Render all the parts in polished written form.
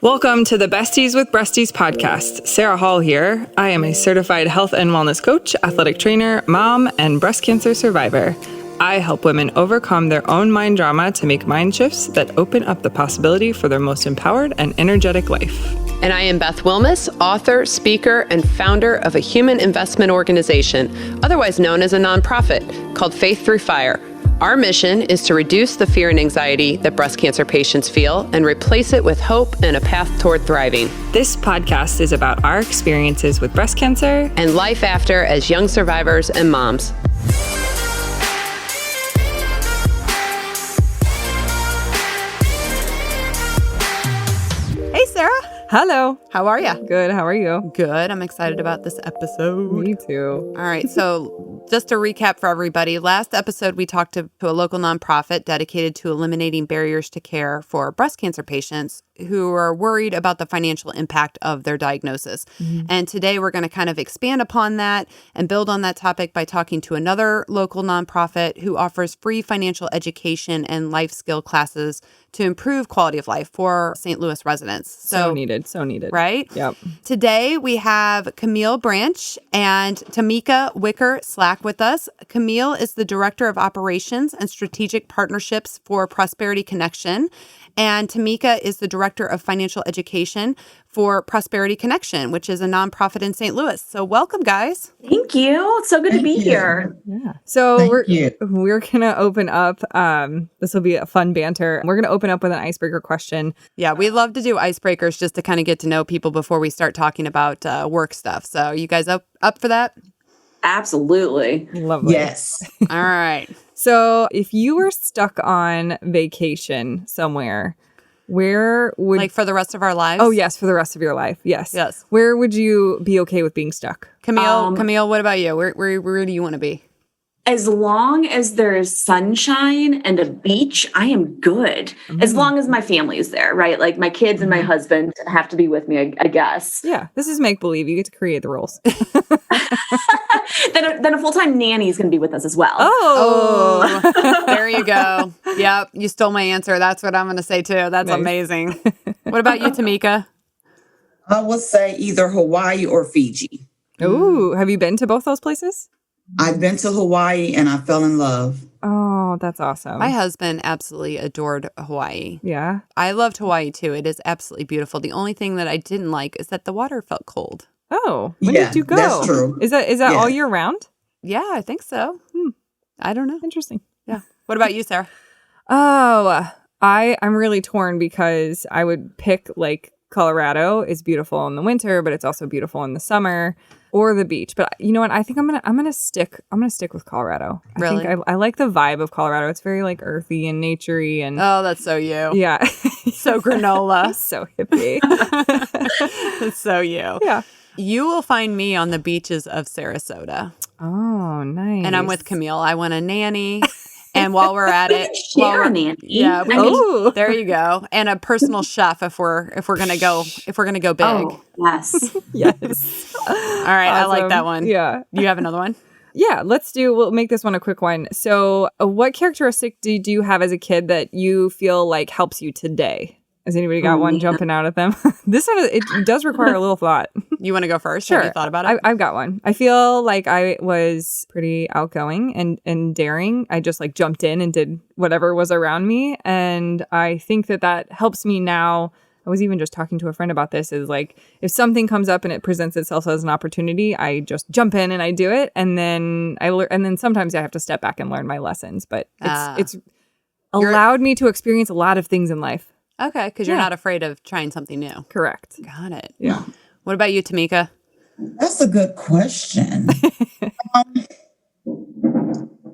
Welcome to the Besties with Breasties podcast. Sarah Hall here. I am a certified health and wellness coach, athletic trainer, mom, and breast cancer survivor. I help women overcome their own mind drama to make mind shifts that open up the possibility for their most empowered and energetic life. And I am Beth Wilmus, author, speaker, and founder of a human investment organization, otherwise known as a nonprofit, called Faith Through Fire. Our mission is to reduce the fear and anxiety that breast cancer patients feel and replace it with hope and a path toward thriving. This podcast is about our experiences with breast cancer and life after as young survivors and moms. Hey, Sarah. Hello. How are you? Good. How are you? Good. I'm excited about this episode. Me too. All right. So just to recap for everybody, last episode we talked to a local nonprofit dedicated to eliminating barriers to care for breast cancer patients who are worried about the financial impact of their diagnosis. Mm-hmm. And today we're going to kind of expand upon that and build on that topic by talking to another local nonprofit who offers free financial education and life skill classes to improve quality of life for St. Louis residents. So needed. Right? Yep. Today we have Camille Branch and Tamika Wicker Slack with us. Camille is the Director of Operations and Strategic Partnerships for Prosperity Connection. And Tamika is the Director of Financial Education for Prosperity Connection, which is a nonprofit in St. Louis. So welcome, guys. Thank you. It's so good to be here. Yeah. So we're going to open up. This will be a fun banter. We're going to open up with an icebreaker question. Yeah, we love to do icebreakers just to kind of get to know people before we start talking about work stuff. So you guys up for that? Absolutely. Lovely. Yes. All right. So if you were stuck on vacation somewhere, where would... Like for the rest of our lives? Oh, yes, for the rest of your life. Yes. Yes. Where would you be okay with being stuck? Camille, what about you? Where do you want to be? As long as there is sunshine and a beach, I am good. As long as my family is there, right? Like my kids and my husband have to be with me, I guess. Yeah, this is make-believe. You get to create the rules. Then a full-time nanny is going to be with us as well. Oh, there you go. Yep, you stole my answer. That's what I'm going to say too. That's nice. Amazing. What about you, Tamika? I would say either Hawaii or Fiji. Ooh, have you been to both those places? I've been to Hawaii and I fell in love. Oh, that's awesome. My husband absolutely adored Hawaii. Yeah. I loved Hawaii too. It is absolutely beautiful. The only thing that I didn't like is that the water felt cold. Oh, when did you go? That's true. Is that all year round? Yeah, I think so. I don't know. Interesting. Yeah. What about you, Sarah? Oh, I'm really torn because I would pick like Colorado is beautiful in the winter, but it's also beautiful in the summer, or the beach. But you know what? I think I'm gonna stick with Colorado. Really? I think I like the vibe of Colorado. It's very like earthy and naturey and Oh, that's so you. yeah. So granola. So hippie. That's so you. Yeah. You will find me on the beaches of Sarasota. Oh, nice. And I'm with Camille. I want a nanny. And while we're at it, Share a nanny. yeah, Oh, there you go. And a personal chef if we're gonna go big. Oh, yes. yes. All right, I like that one. Yeah. You have another one? Yeah, we'll make this one a quick one. So what characteristic did you have as a kid that you feel like helps you today? Has anybody got one jumping out at them? This one, it does require a little thought. You want to go first? Sure. Have you thought about it? I've got one. I feel like I was pretty outgoing and daring. I just like jumped in and did whatever was around me. And I think that helps me now. I was even just talking to a friend about this, is like, if something comes up and it presents itself as an opportunity, I just jump in and I do it. And then and then sometimes I have to step back and learn my lessons. But it's allowed me to experience a lot of things in life. Okay, because you're not afraid of trying something new. Correct. Got it. Yeah. What about you, Tamika? That's a good question.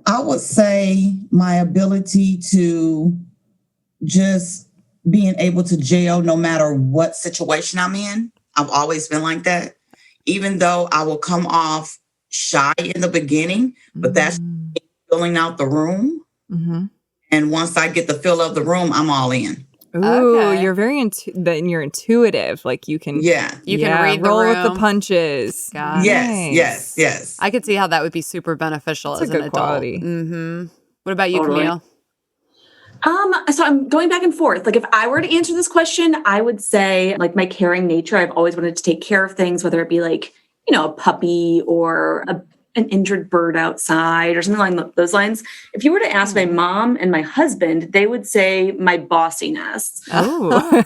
I would say my ability to just being able to gel no matter what situation I'm in. I've always been like that. Even though I will come off shy in the beginning, but that's filling out the room. Mm-hmm. And once I get the feel of the room, I'm all in. Ooh, okay. You're very you're intuitive. Like you can, you can read the roll room. with the punches. Got Yes. I could see how that would be super beneficial That's as a good an adult. quality. Mm-hmm. What about you, Totally. Camille? So I'm going back and forth. Like if I were to answer this question, I would say like my caring nature. I've always wanted to take care of things, whether it be like, a puppy or an injured bird outside or something along those lines. If you were to ask my mom and my husband, they would say my bossiness. Oh.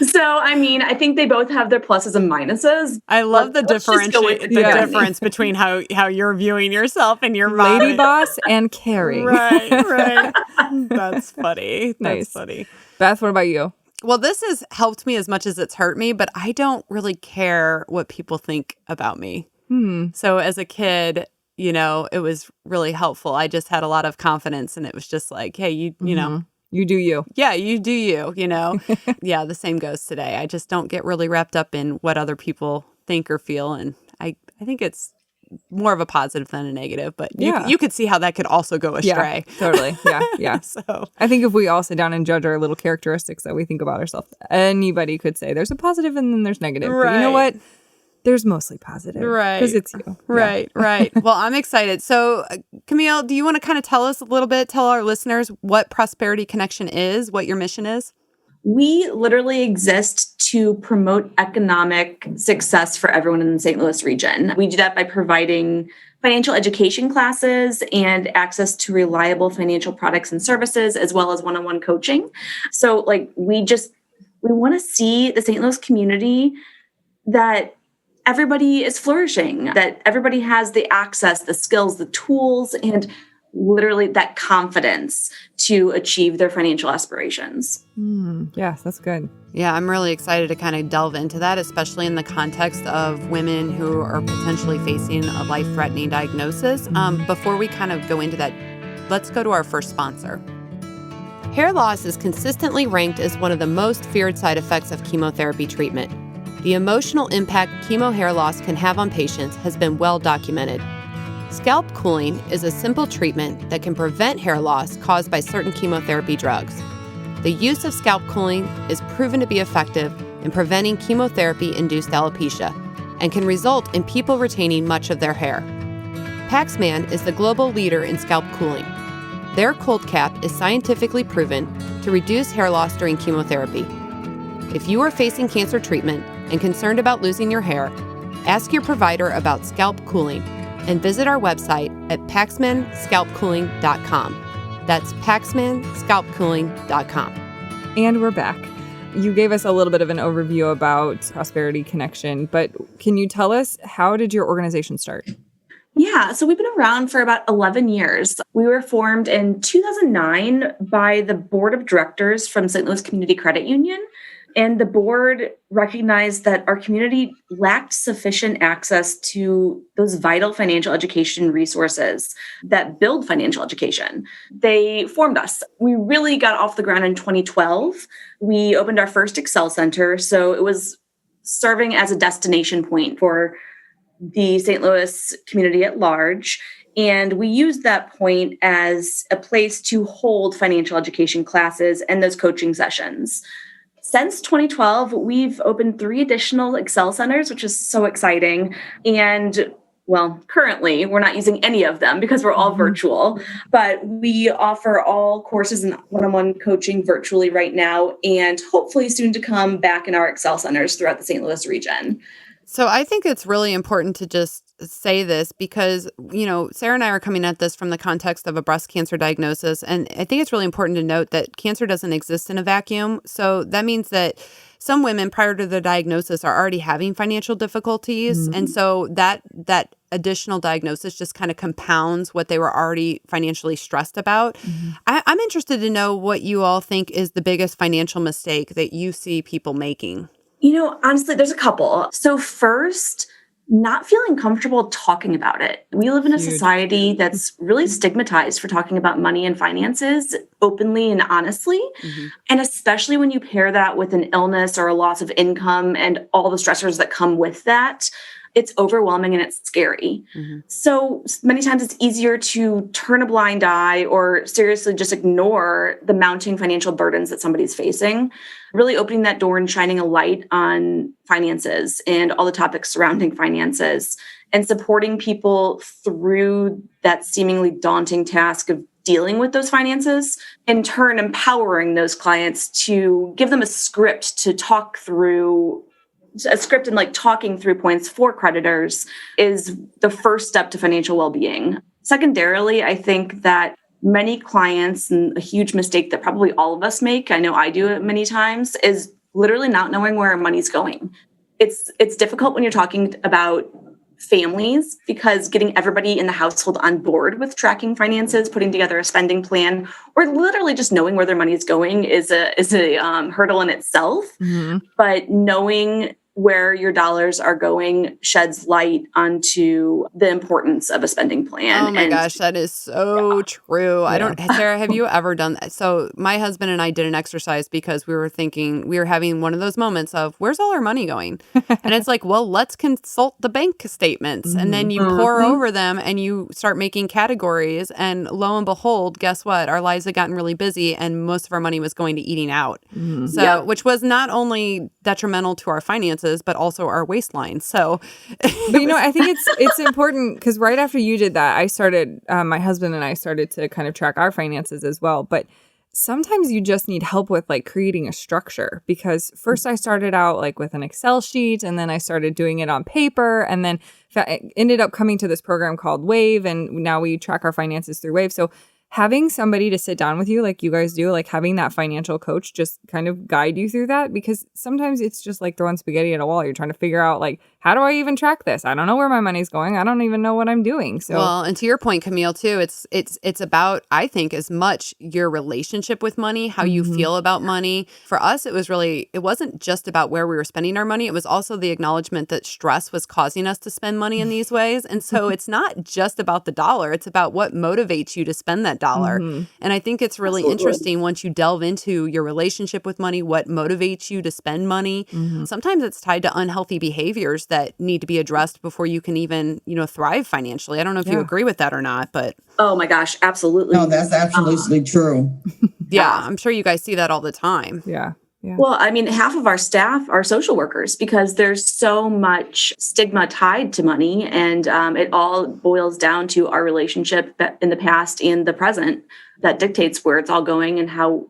So, I mean, I think they both have their pluses and minuses. I love the difference between how you're viewing yourself and your mom. Lady boss and caring. Right. That's funny. Nice. That's funny. Beth, what about you? Well, this has helped me as much as it's hurt me, but I don't really care what people think about me. So as a kid, it was really helpful. I just had a lot of confidence and it was just like, hey, you know. You do you. Yeah, you do you. Yeah, the same goes today. I just don't get really wrapped up in what other people think or feel. And I think it's more of a positive than a negative. But you could see how that could also go astray. Yeah, totally. Yeah. So I think if we all sit down and judge our little characteristics that we think about ourselves, anybody could say there's a positive and then there's negative. Right. But you know what? There's mostly positive. Right. Because it's you. Right. Well, I'm excited. So, Camille, do you want to kind of tell our listeners what Prosperity Connection is, what your mission is? We literally exist to promote economic success for everyone in the St. Louis region. We do that by providing financial education classes and access to reliable financial products and services, as well as one-on-one coaching. So, we want to see the St. Louis community that everybody is flourishing, that everybody has the access, the skills, the tools, and literally that confidence to achieve their financial aspirations. Yes, that's good. Yeah, I'm really excited to kind of delve into that, especially in the context of women who are potentially facing a life-threatening diagnosis. Before we kind of go into that, let's go to our first sponsor. Hair loss is consistently ranked as one of the most feared side effects of chemotherapy treatment. The emotional impact chemo hair loss can have on patients has been well documented. Scalp cooling is a simple treatment that can prevent hair loss caused by certain chemotherapy drugs. The use of scalp cooling is proven to be effective in preventing chemotherapy-induced alopecia and can result in people retaining much of their hair. Paxman is the global leader in scalp cooling. Their cold cap is scientifically proven to reduce hair loss during chemotherapy. If you are facing cancer treatment and concerned about losing your hair, ask your provider about scalp cooling and visit our website at paxmanscalpcooling.com. That's paxmanscalpcooling.com. And we're back. You gave us a little bit of an overview about Prosperity Connection, but can you tell us, how did your organization start? Yeah, so we've been around for about 11 years. We were formed in 2009 by the board of directors from St. Louis Community Credit Union. And the board recognized that our community lacked sufficient access to those vital financial education resources that build financial education. They formed us. We really got off the ground in 2012. We opened our first Excel Center. So it was serving as a destination point for the St. Louis community at large. And we used that point as a place to hold financial education classes and those coaching sessions. Since 2012, we've opened 3 additional Excel centers, which is so exciting. And currently we're not using any of them because we're all virtual, but we offer all courses and one-on-one coaching virtually right now, and hopefully soon to come back in our Excel centers throughout the St. Louis region. So I think it's really important to just say this because, Sarah and I are coming at this from the context of a breast cancer diagnosis. And I think it's really important to note that cancer doesn't exist in a vacuum. So that means that some women prior to the diagnosis are already having financial difficulties. And so that additional diagnosis just kind of compounds what they were already financially stressed about. I'm interested to know what you all think is the biggest financial mistake that you see people making. Honestly, there's a couple. So first, not feeling comfortable talking about it. We live in a society that's really stigmatized for talking about money and finances openly and honestly. And especially when you pair that with an illness or a loss of income and all the stressors that come with that, it's overwhelming and it's scary. So many times it's easier to turn a blind eye or seriously just ignore the mounting financial burdens that somebody's facing. Really opening that door and shining a light on finances and all the topics surrounding finances and supporting people through that seemingly daunting task of dealing with those finances, in turn empowering those clients to give them a script to talk through a script and like talking through points for creditors is the first step to financial well-being. Secondarily, I think that many clients, and a huge mistake that probably all of us make, I know I do it many times, is literally not knowing where our money's going. It's difficult when you're talking about families because getting everybody in the household on board with tracking finances, putting together a spending plan, or literally just knowing where their money is going is a hurdle in itself. Mm-hmm. But knowing where your dollars are going sheds light onto the importance of a spending plan. Oh my gosh, that is so true. Yeah. Sarah, have you ever done that? So my husband and I did an exercise because we were having one of those moments of where's all our money going? And it's like, well, let's consult the bank statements. And then you pour over them and you start making categories. And lo and behold, guess what? Our lives had gotten really busy and most of our money was going to eating out. So, which was not only detrimental to our finances, but also our waistline. So, but I think it's important because right after you did that, I started, my husband and I started to kind of track our finances as well. But sometimes you just need help with like creating a structure, because first I started out like with an Excel sheet, and then I started doing it on paper, and then ended up coming to this program called Wave, and now we track our finances through Wave. So having somebody to sit down with you like you guys do, like having that financial coach just kind of guide you through that, because sometimes it's just like throwing spaghetti at a wall. You're trying to figure out like, how do I even track this? I don't know where my money's going. I don't even know what I'm doing. So, well, and to your point, Camille, too, it's about, I think, as much your relationship with money, how you feel about money. For us, it wasn't just about where we were spending our money. It was also the acknowledgement that stress was causing us to spend money in these ways. And so it's not just about the dollar. It's about what motivates you to spend that dollar. And I think it's really interesting once you delve into your relationship with money, what motivates you to spend money. Sometimes it's tied to unhealthy behaviors that need to be addressed before you can even, thrive financially. I don't know if you agree with that or not, but. Oh my gosh, absolutely. No, that's absolutely true. Yeah, I'm sure you guys see that all the time. Yeah. Well, I mean, half of our staff are social workers because there's so much stigma tied to money, and it all boils down to our relationship in the past and the present that dictates where it's all going and how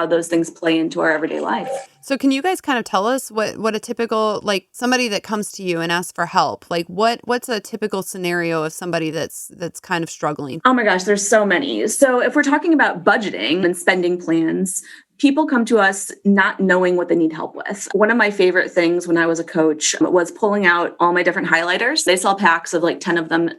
those things play into our everyday life. So can you guys kind of tell us what a typical, like somebody that comes to you and asks for help, like what's a typical scenario of somebody that's kind of struggling? Oh my gosh, there's so many. So if we're talking about budgeting and spending plans, people come to us not knowing what they need help with. One of my favorite things when I was a coach was pulling out all my different highlighters. They sell packs of like 10 of them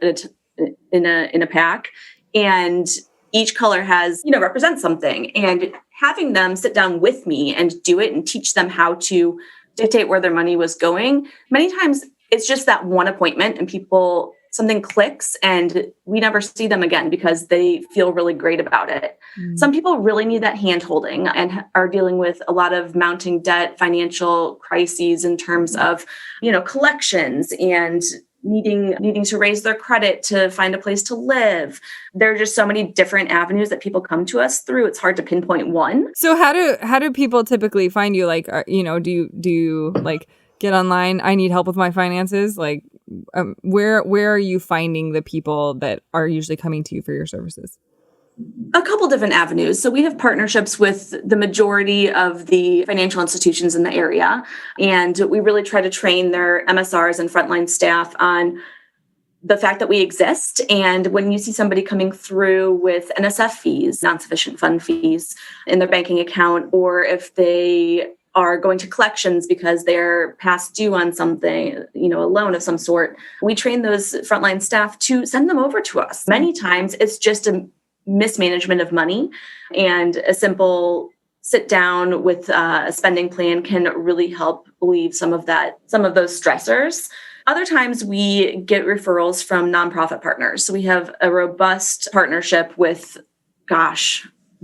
in a pack, and each color has, represents something. And having them sit down with me and do it and teach them how to dictate where their money was going. Many times it's just that one appointment and something clicks and we never see them again because they feel really great about it. Some people really need that hand holding and are dealing with a lot of mounting debt, financial crises in terms of, collections and needing to raise their credit to find a place to live. There are just so many different avenues that people come to us through. It's hard to pinpoint one. So how do people typically find you? Like, do you like get online? I need help with my finances. Like, where are you finding the people that are usually coming to you for your services? A couple different avenues. So we have partnerships with the majority of the financial institutions in the area, and we really try to train their MSRs and frontline staff on the fact that we exist. And when you see somebody coming through with NSF fees, non-sufficient fund fees in their banking account, or if they are going to collections because they're past due on something, a loan of some sort, we train those frontline staff to send them over to us. Many times it's just a mismanagement of money, and a simple sit down with a spending plan can really help relieve some of those stressors. Other times we get referrals from nonprofit partners. So we have a robust partnership with,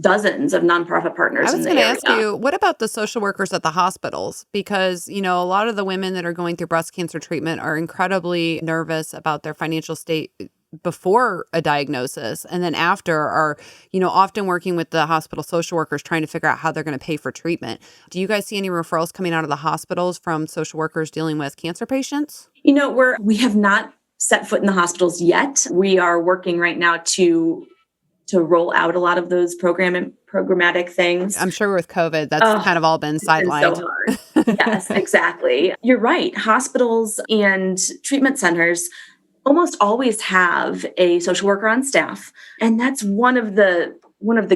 dozens of nonprofit partners in the area. I was going to ask you, what about the social workers at the hospitals? Because, a lot of the women that are going through breast cancer treatment are incredibly nervous about their financial state before a diagnosis, and then after are, often working with the hospital social workers trying to figure out how they're going to pay for treatment. Do you guys see any referrals coming out of the hospitals from social workers dealing with cancer patients? We have not set foot in the hospitals yet. We are working right now to to roll out a lot of those programmatic things. I'm sure with COVID, that's kind of all been sidelined. So hard. Yes, exactly. You're right. Hospitals and treatment centers almost always have a social worker on staff. And that's one of the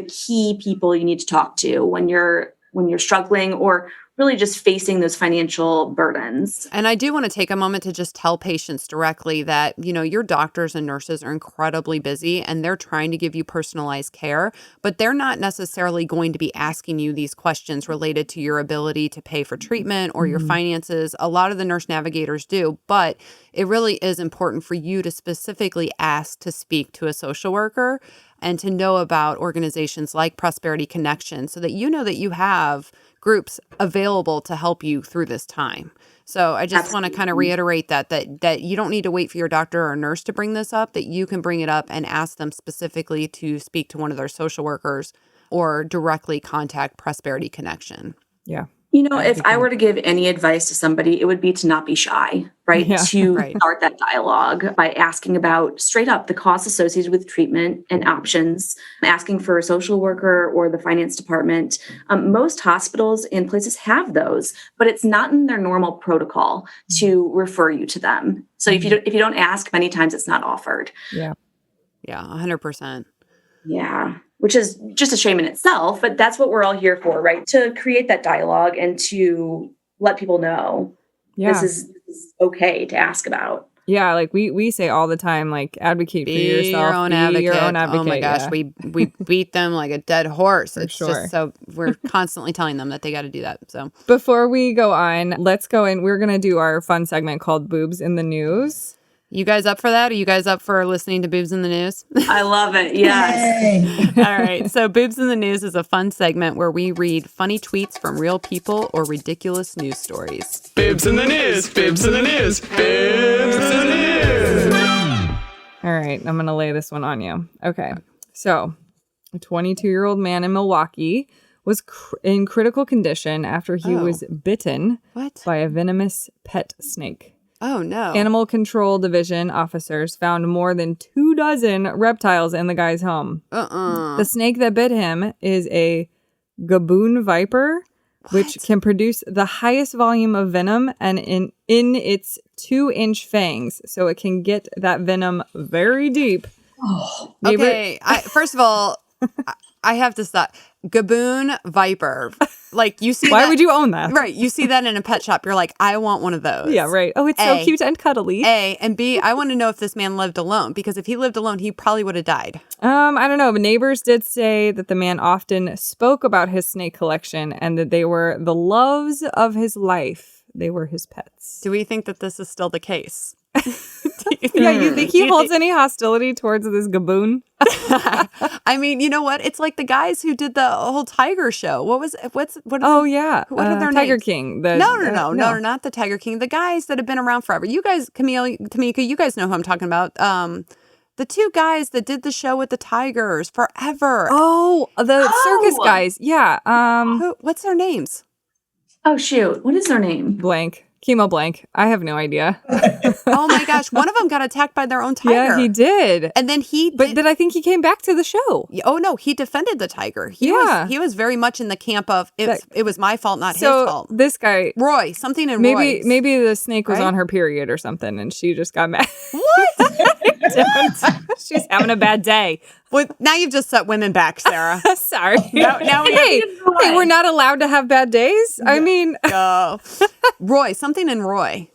key people you need to talk to when you're struggling or really just facing those financial burdens. And I do want to take a moment to just tell patients directly that, your doctors and nurses are incredibly busy and they're trying to give you personalized care, but they're not necessarily going to be asking you these questions related to your ability to pay for treatment or your finances. A lot of the nurse navigators do, but it really is important for you to specifically ask to speak to a social worker and to know about organizations like Prosperity Connection so that you know that you have groups available to help you through this time. So I just want to kind of reiterate that you don't need to wait for your doctor or nurse to bring this up, that you can bring it up and ask them specifically to speak to one of their social workers or directly contact Prosperity Connection. Yeah. If I were to give any advice to somebody, it would be to not be shy, right? Yeah. To start that dialogue by asking about straight up the costs associated with treatment and options, asking for a social worker or the finance department. Most hospitals and places have those, but it's not in their normal protocol to refer you to them. So if you don't ask, many times it's not offered. Yeah. Yeah, 100%. Yeah. Which is just a shame in itself, but that's what we're all here for, right? To create that dialogue and to let people know this is okay to ask about. Yeah, like we say all the time, like advocate for yourself. Your own advocate. Your own advocate. Oh my gosh, we beat them like a dead horse. It's sure. just so we're constantly telling them that they got to do that. So before we go on, let's go in. We're gonna do our fun segment called Boobs in the News. You guys up for that? Are you guys up for listening to Boobs in the News? I love it. Yes. All right. So Boobs in the News is a fun segment where we read funny tweets from real people or ridiculous news stories. Boobs in the news. Boobs in the news. Boobs in the news. All right. I'm going to lay this one on you. Okay. So a 22-year-old man in Milwaukee was in critical condition after he was bitten by a venomous pet snake. Oh, no. Animal Control Division officers found more than 24 reptiles in the guy's home. The snake that bit him is a gaboon viper, which can produce the highest volume of venom and in its 2-inch fangs. So it can get that venom very deep. Oh. Okay. First of all, I have to stop. Gaboon viper. Like you see Why would you own that? Right. You see that in a pet shop. You're like, I want one of those. Yeah, right. Oh, it's so cute and cuddly. A. And B, I want to know if this man lived alone, because if he lived alone, he probably would have died. I don't know. But neighbors did say that the man often spoke about his snake collection and that they were the loves of his life. They were his pets. Do we think that this is still the case? Yeah, you think he holds any hostility towards this gaboon? I mean, you know what? It's like the guys who did the whole tiger show. What are their Tiger names? King. No, not the Tiger King. The guys that have been around forever. You guys, Camille, Tamika, you guys know who I'm talking about. The two guys that did the show with the tigers forever. Oh, the circus guys. Yeah. What's their names? Oh, shoot. What is their name? Blank. Chemo blank. I have no idea. Oh my gosh. One of them got attacked by their own tiger. Yeah, he did. And then But I think he came back to the show. Oh no, he defended the tiger. He was very much in the camp of it was my fault, not his fault. This guy, Roy, something in Roy. Maybe the snake was on her period or something and she just got mad. What? She's having a bad day. Well, now you've just set women back, Sarah. Sorry. Now hey, we're not allowed to have bad days? I mean. Roy, something in Roy.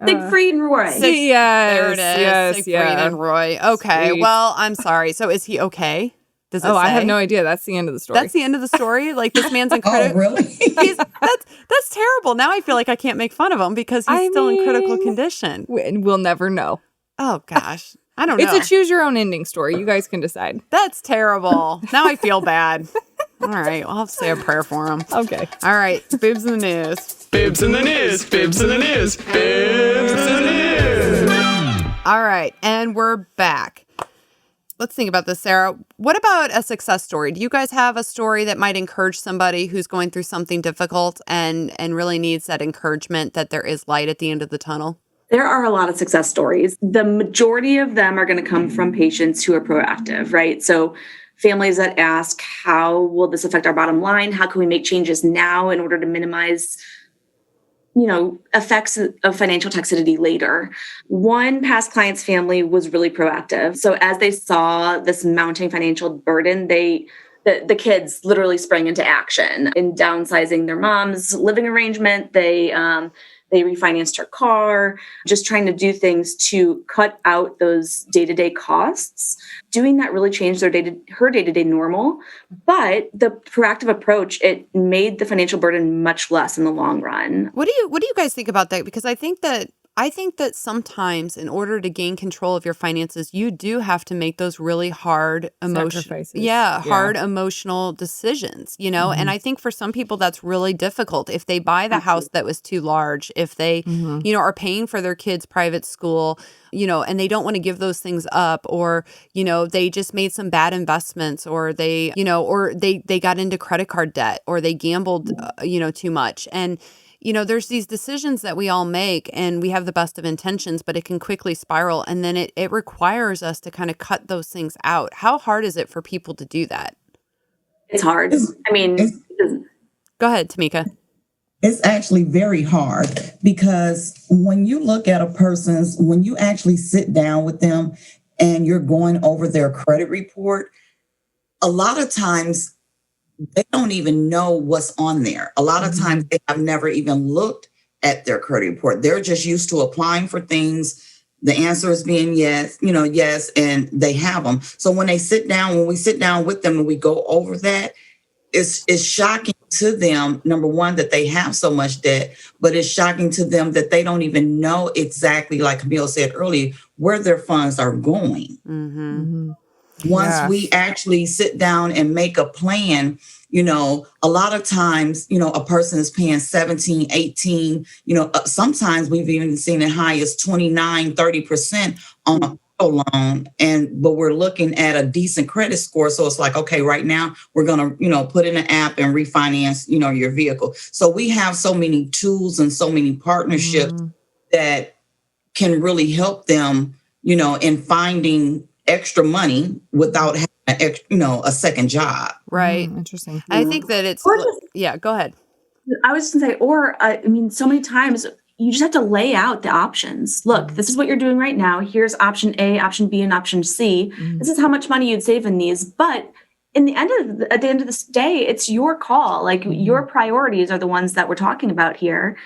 Siegfried and Roy. Yes. There it is. Yes. Siegfried and Roy. Okay. Sweet. Well, I'm sorry. So is he okay? Does it say? I have no idea. That's the end of the story. That's the end of the story? Like this man's in critical. Oh, really? That's terrible. Now I feel like I can't make fun of him because he's still in critical condition. We'll never know. Oh gosh. I don't know. It's a choose your own ending story. You guys can decide. That's terrible. Now I feel bad. All right. I'll have to say a prayer for him. Okay. All right. Boobs in the news. Boobs in the news. Boobs in the news. Boobs in the news. All right. And we're back. Let's think about this, Sarah. What about a success story? Do you guys have a story that might encourage somebody who's going through something difficult and really needs that encouragement that there is light at the end of the tunnel? There are a lot of success stories. The majority of them are going to come from patients who are proactive, right? So families that ask, how will this affect our bottom line? How can we make changes now in order to minimize, effects of financial toxicity later? One past client's family was really proactive. So as they saw this mounting financial burden, the kids literally sprang into action in downsizing their mom's living arrangement. They refinanced her car, just trying to do things to cut out those day-to-day costs. Doing that really changed her day-to-day normal. But the proactive approach, it made the financial burden much less in the long run. What do you guys think about that? Because I think that sometimes in order to gain control of your finances, you do have to make those really hard hard emotional decisions, and I think for some people that's really difficult. If they buy the house that was too large, if they, are paying for their kids' private school, and they don't want to give those things up, or, they just made some bad investments, or they, or they got into credit card debt, or they gambled, too much. And there's these decisions that we all make and we have the best of intentions, but it can quickly spiral. And then it requires us to kind of cut those things out. How hard is it for people to do that? It's hard. Go ahead, Tamika. It's actually very hard, because when you look at when you actually sit down with them and you're going over their credit report, a lot of times they don't even know what's on there. A lot of times they have never even looked at their credit report. They're just used to applying for things. The answer is being yes, and they have them. So when we sit down with them and we go over that, it's shocking to them, number one, that they have so much debt, but it's shocking to them that they don't even know exactly, like Camille said earlier, where their funds are going. Once we actually sit down and make a plan, a lot of times, a person is paying 17, 18, sometimes we've even seen it high as 29, 30% on a auto loan. But we're looking at a decent credit score. So it's like, okay, right now we're going to, put in an app and refinance, your vehicle. So we have so many tools and so many partnerships that can really help them, in finding extra money without having a second job. Right. Interesting. I think that it's, go ahead. I was going to say, so many times you just have to lay out the options. Look, this is what you're doing right now. Here's option A, option B, and option C. This is how much money you'd save in these. But at the end of this day, it's your call. Like your priorities are the ones that we're talking about here.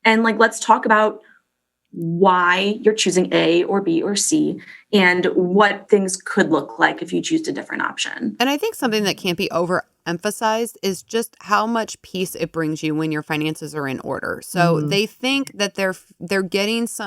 And let's talk about why you're choosing A or B or C, and what things could look like if you choose a different option. And I think something that can't be overemphasized is just how much peace it brings you when your finances are in order. So they think that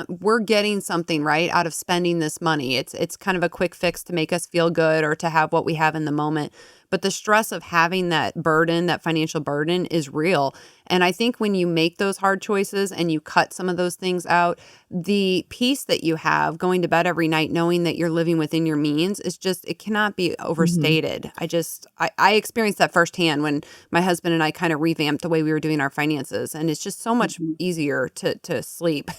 we're getting something right out of spending this money. It's kind of a quick fix to make us feel good or to have what we have in the moment. But the stress of having that burden, that financial burden, is real. And I think when you make those hard choices and you cut some of those things out, the peace that you have going to bed every night knowing that you're living within your means is just, it cannot be overstated. I experienced that firsthand when my husband and I kind of revamped the way we were doing our finances. And it's just so much easier to sleep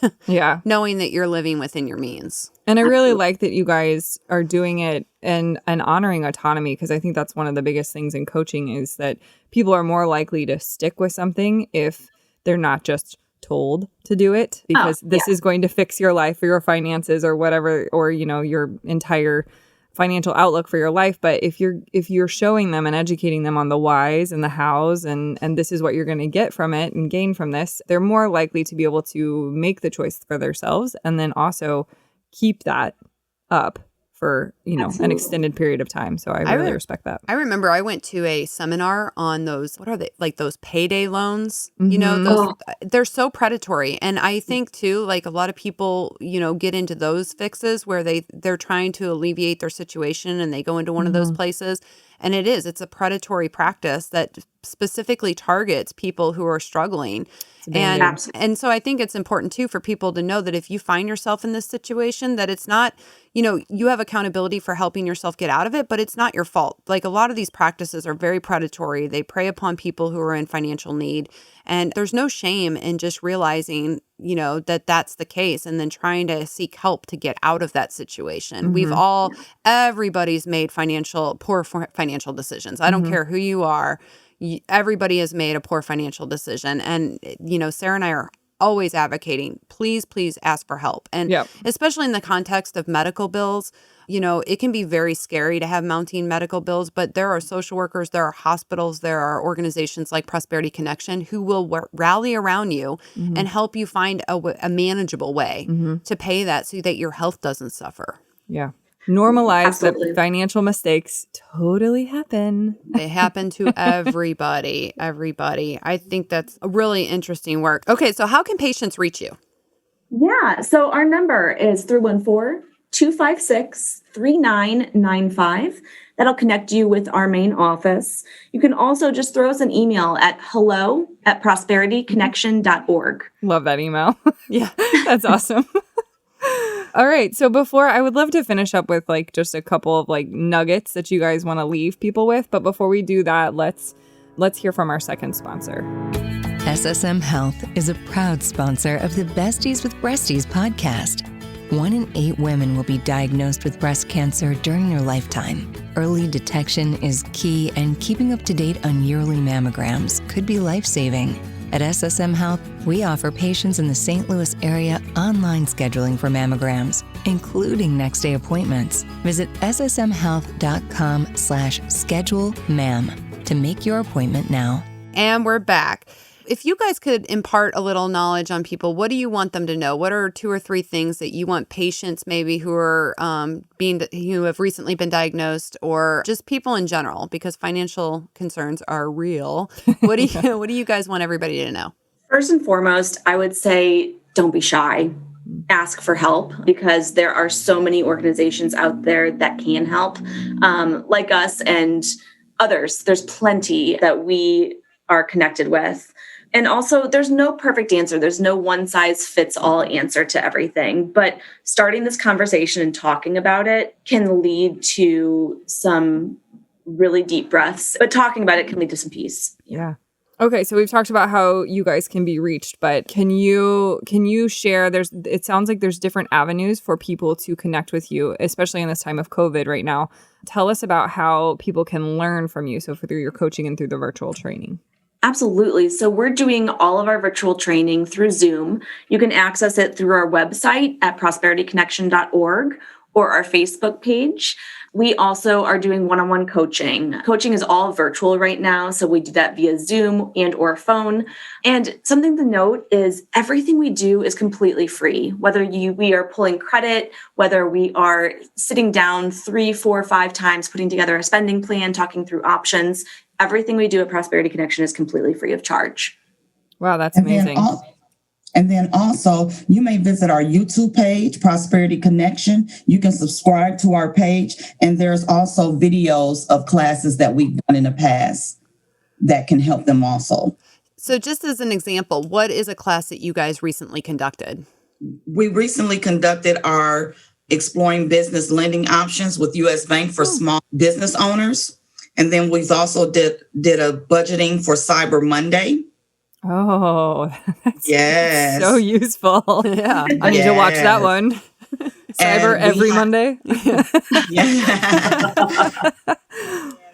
knowing that you're living within your means. And I really like that you guys are doing it and honoring autonomy, because I think that's one of the biggest things in coaching is that people are more likely to stick with something if they're not just told to do it, because this is going to fix your life or your finances or whatever, or, your entire financial outlook for your life. But if you're showing them and educating them on the whys and the hows and this is what you're going to get from it and gain from this, they're more likely to be able to make the choice for themselves and then also keep that up for, an extended period of time. So I really respect that. I remember I went to a seminar on those, what are they, like those payday loans, those, they're so predatory. And I think too, like a lot of people, get into those fixes where they're trying to alleviate their situation and they go into one of those places. And it's a predatory practice that specifically targets people who are struggling. And so I think it's important too for people to know that if you find yourself in this situation, that it's not, you have accountability for helping yourself get out of it, but it's not your fault. Like a lot of these practices are very predatory. They prey upon people who are in financial need. And there's no shame in just realizing that's the case, and then trying to seek help to get out of that situation. Everybody's made poor financial decisions. I don't care who you are. Everybody has made a poor financial decision. And, Sarah and I are always advocating, please ask for help. And especially in the context of medical bills, it can be very scary to have mounting medical bills, but there are social workers, there are hospitals, there are organizations like Prosperity Connection who will rally around you and help you find a manageable way to pay that so that your health doesn't suffer. Yeah. Normalize that financial mistakes totally happen. They happen to everybody. I think that's a really interesting work. Okay, so how can patients reach you? Yeah, so our number is 314-256-3995. That'll connect you with our main office. You can also just throw us an email at hello@prosperityconnection.org. Love that email. Yeah, that's awesome. All right. So I would love to finish up with just a couple of nuggets that you guys want to leave people with. But before we do that, let's hear from our second sponsor. SSM Health is a proud sponsor of the Besties with Breasties podcast. 1 in 8 women will be diagnosed with breast cancer during their lifetime. Early detection is key, and keeping up to date on yearly mammograms could be life-saving. At SSM Health, we offer patients in the St. Louis area online scheduling for mammograms, including next-day appointments. Visit ssmhealth.com/schedule-mam to make your appointment now. And we're back. If you guys could impart a little knowledge on people, what do you want them to know? What are 2 or 3 things that you want patients maybe who are who have recently been diagnosed, or just people in general, because financial concerns are real? What do you guys want everybody to know? First and foremost, I would say don't be shy. Ask for help, because there are so many organizations out there that can help, like us and others. There's plenty that we are connected with. And also, there's no perfect answer. There's no one-size-fits-all answer to everything. But starting this conversation and talking about it can lead to some really deep breaths. But talking about it can lead to some peace. Yeah. Okay, so we've talked about how you guys can be reached, but can you share, it sounds like there's different avenues for people to connect with you, especially in this time of COVID right now. Tell us about how people can learn from you, so through your coaching and through the virtual training. Absolutely. So we're doing all of our virtual training through Zoom. You can access it through our website at prosperityconnection.org or our Facebook page. We also are doing one-on-one coaching. Coaching is all virtual right now, so we do that via Zoom and or phone. And something to note is everything we do is completely free. Whether we are pulling credit, whether we are sitting down 3, 4, 5 times, putting together a spending plan, talking through options, everything we do at Prosperity Connection is completely free of charge. Wow, that's amazing. And then also, you may visit our YouTube page, Prosperity Connection. You can subscribe to our page. And there's also videos of classes that we've done in the past that can help them also. So just as an example, what is a class that you guys recently conducted? We recently conducted our Exploring Business Lending Options with U.S. Bank for small business owners. And then we've also did a budgeting for Cyber Monday. Oh, that's so useful. Yeah. I need to watch that one. Cyber every Monday. Yeah.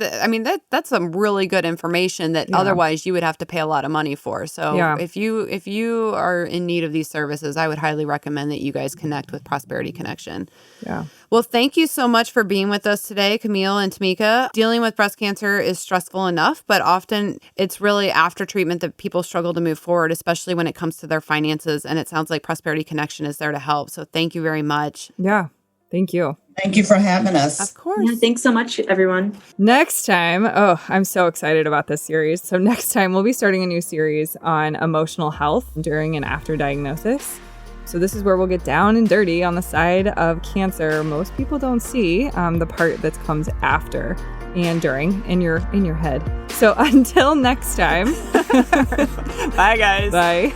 I mean, that's some really good information that otherwise you would have to pay a lot of money for. So if you are in need of these services, I would highly recommend that you guys connect with Prosperity Connection. Yeah. Well, thank you so much for being with us today, Camille and Tamika. Dealing with breast cancer is stressful enough, but often it's really after treatment that people struggle to move forward, especially when it comes to their finances. And it sounds like Prosperity Connection is there to help. So thank you very much. Yeah. Thank you. Thank you for having us. Of course. Yeah, thanks so much, everyone. Next time, I'm so excited about this series. So next time we'll be starting a new series on emotional health during and after diagnosis. So this is where we'll get down and dirty on the side of cancer. Most people don't see the part that comes after and during in your head. So until next time. Bye, guys. Bye.